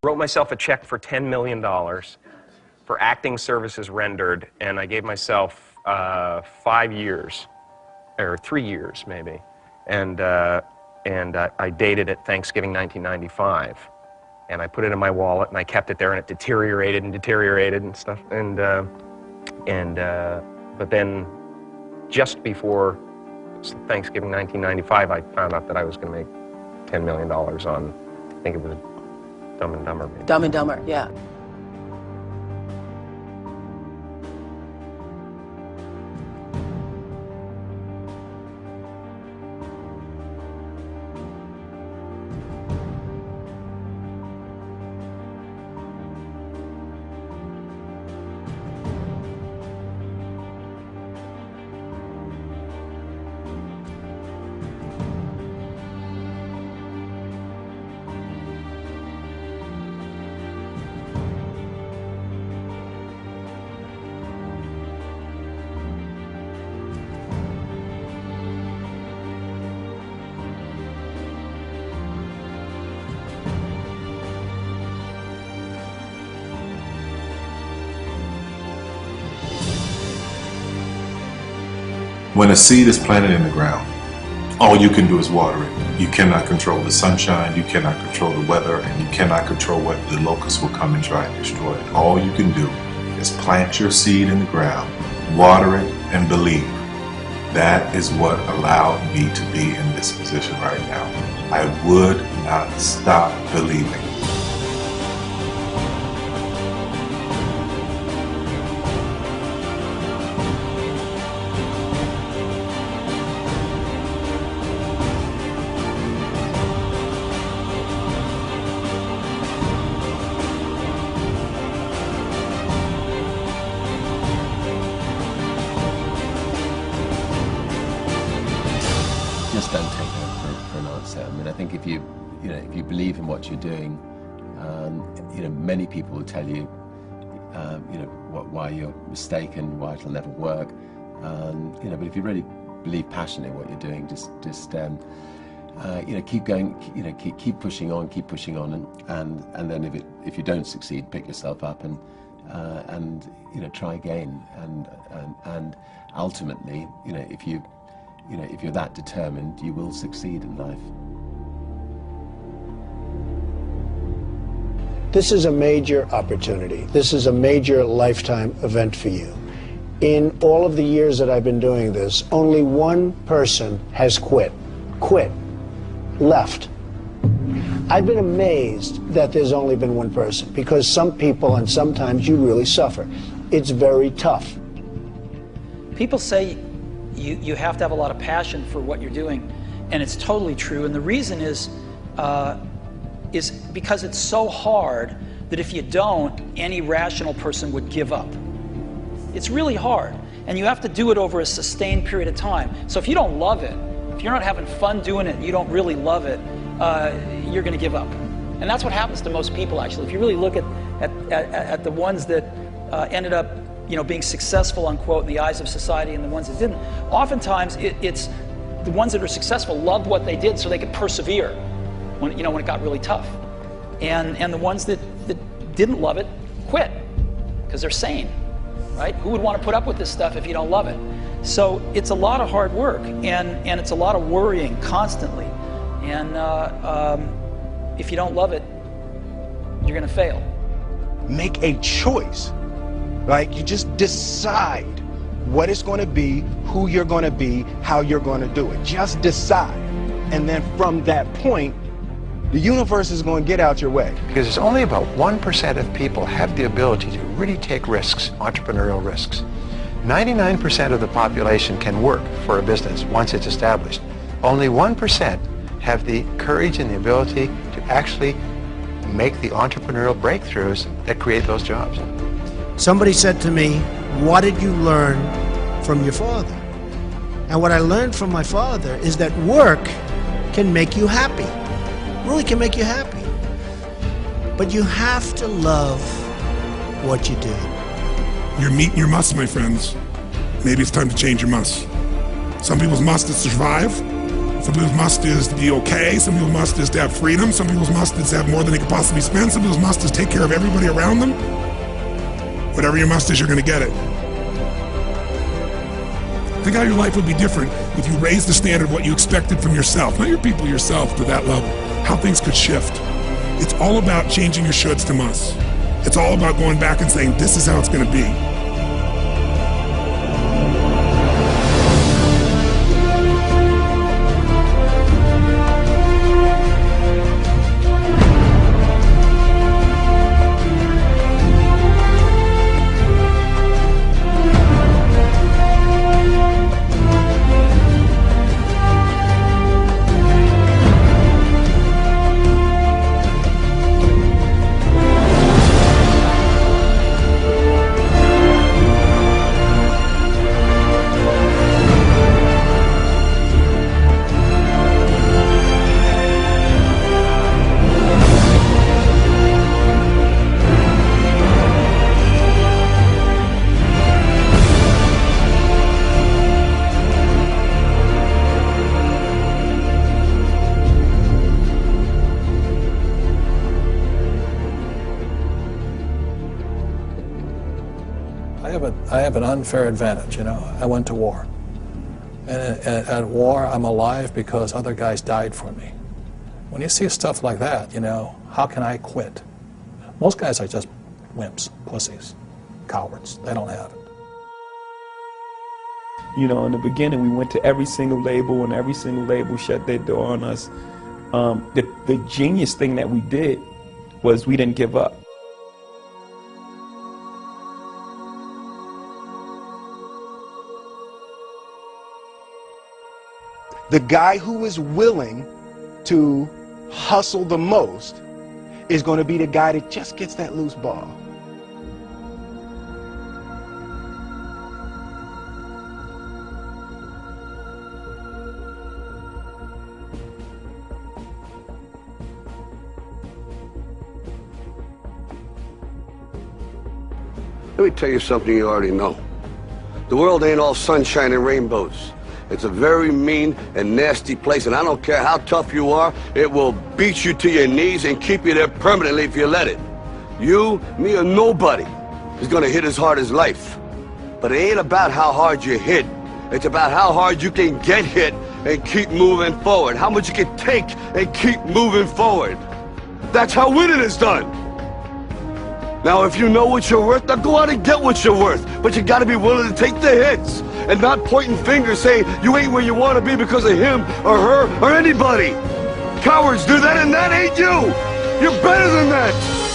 Wrote myself a check for $10 million for acting services rendered, and I gave myself 5 years, or 3 years maybe, and I dated it Thanksgiving 1995, and I put it in my wallet, and I kept it there, and it deteriorated and stuff, but then just before Thanksgiving 1995, I found out that I was going to make $10 million on, I think it was Dumb and Dumber. Maybe. Dumb and Dumber, yeah. When a seed is planted in the ground, all you can do is water it. You cannot control the sunshine, you cannot control the weather, and you cannot control what the locusts will come and try and destroy it. All you can do is plant your seed in the ground, water it, and believe. That is what allowed me to be in this position right now. I would not stop believing. Just don't take no for an answer. I mean, I think if you believe in what you're doing, many people will tell you, why you're mistaken, why it'll never work. But if you really believe passionately in what you're doing, just keep going, keep pushing on, and then if you don't succeed, pick yourself up and try again, and ultimately, if you're that determined, you will succeed in life. This is a major opportunity. This is a major lifetime event for you. In all of the years that I've been doing this, only one person has quit, left. I've been amazed that there's only been one person, because some people, and sometimes you really suffer. It's very tough. People say you have to have a lot of passion for what you're doing, and it's totally true. And the reason is because it's so hard that if you don't, any rational person would give up. It's really hard, and you have to do it over a sustained period of time. So if you don't love it, if you're not having fun doing it, and you don't really love it, you're going to give up. And that's what happens to most people, actually. If you really look at the ones that ended up being successful, unquote, in the eyes of society, and the ones that didn't, oftentimes it's the ones that are successful loved what they did so they could persevere when it got really tough. And the ones that didn't love it quit because they're sane, right? Who would want to put up with this stuff if you don't love it? So it's a lot of hard work, and it's a lot of worrying constantly. And if you don't love it, you're going to fail. Make a choice. Like, you just decide what it's going to be, who you're going to be, how you're going to do it. Just decide. And then from that point, the universe is going to get out your way. Because it's only about 1% of people have the ability to really take risks, entrepreneurial risks. 99% of the population can work for a business once it's established. Only 1% have the courage and the ability to actually make the entrepreneurial breakthroughs that create those jobs. Somebody said to me, what did you learn from your father? And what I learned from my father is that work can make you happy. Really can make you happy. But you have to love what you do. You're meeting your must, my friends. Maybe it's time to change your must. Some people's must is to survive. Some people's must is to be okay. Some people's must is to have freedom. Some people's must is to have more than they could possibly spend. Some people's must is take care of everybody around them. Whatever your must is, you're going to get it. Think how your life would be different if you raised the standard of what you expected from yourself, not your people, yourself, to that level. How things could shift. It's all about changing your shoulds to musts. It's all about going back and saying, this is how it's going to be. I have an unfair advantage, you know. I went to war. And at war, I'm alive because other guys died for me. When you see stuff like that, you know, how can I quit? Most guys are just wimps, pussies, cowards. They don't have it. You know, in the beginning, we went to every single label, and every single label shut their door on us. The genius thing that we did was we didn't give up. The guy who is willing to hustle the most is going to be the guy that just gets that loose ball. Let me tell you something you already know. The world ain't all sunshine and rainbows. It's a very mean and nasty place, and I don't care how tough you are, it will beat you to your knees and keep you there permanently if you let it. You, me, or nobody is gonna hit as hard as life. But it ain't about how hard you hit. It's about how hard you can get hit and keep moving forward. How much you can take and keep moving forward. That's how winning is done. Now, if you know what you're worth, now go out and get what you're worth. But you gotta be willing to take the hits and not pointing fingers saying you ain't where you want to be because of him or her or anybody. Cowards do that, and that ain't you. You're better than that.